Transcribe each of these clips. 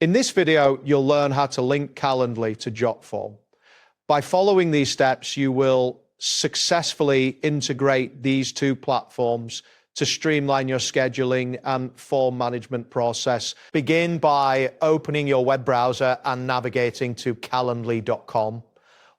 In this video, you'll learn how to link Calendly to JotForm. By following these steps, you will successfully integrate these two platforms to streamline your scheduling and form management process. Begin by opening your web browser and navigating to calendly.com.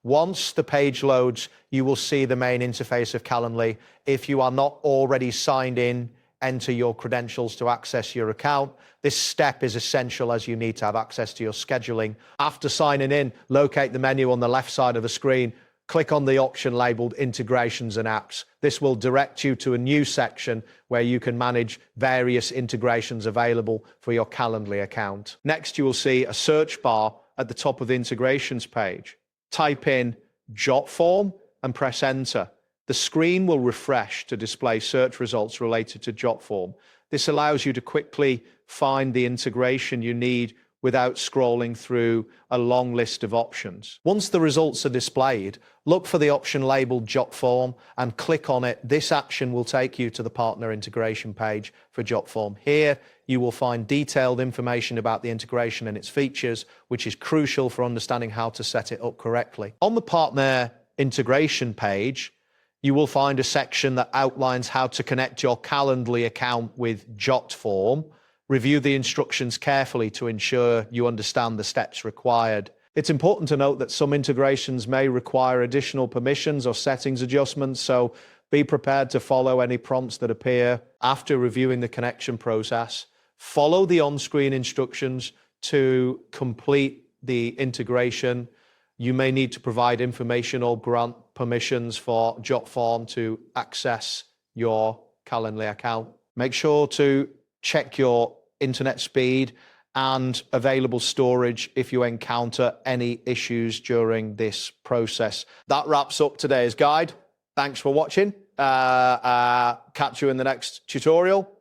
Once the page loads, you will see the main interface of Calendly. If you are not already signed in, enter your credentials to access your account. This step is essential as you need to have access to your scheduling. After signing in, locate the menu on the left side of the screen. Click on the option labeled Integrations and Apps. This will direct you to a new section where you can manage various integrations available for your Calendly account. Next, you will see a search bar at the top of the integrations page. Type in JotForm and press enter. The screen will refresh to display search results related to JotForm. This allows you to quickly find the integration you need without scrolling through a long list of options. Once the results are displayed, look for the option labeled JotForm and click on it. This action will take you to the partner integration page for JotForm. Here, you will find detailed information about the integration and its features, which is crucial for understanding how to set it up correctly. On the partner integration page, you will find a section that outlines how to connect your Calendly account with JotForm. Review the instructions carefully to ensure you understand the steps required. It's important to note that some integrations may require additional permissions or settings adjustments, so be prepared to follow any prompts that appear. After reviewing the connection process, follow the on-screen instructions to complete the integration. You may need to provide information or grant permissions for JotForm to access your Calendly account. Make sure to check your internet speed and available storage if you encounter any issues during this process. That wraps up today's guide. Thanks for watching. Catch you in the next tutorial.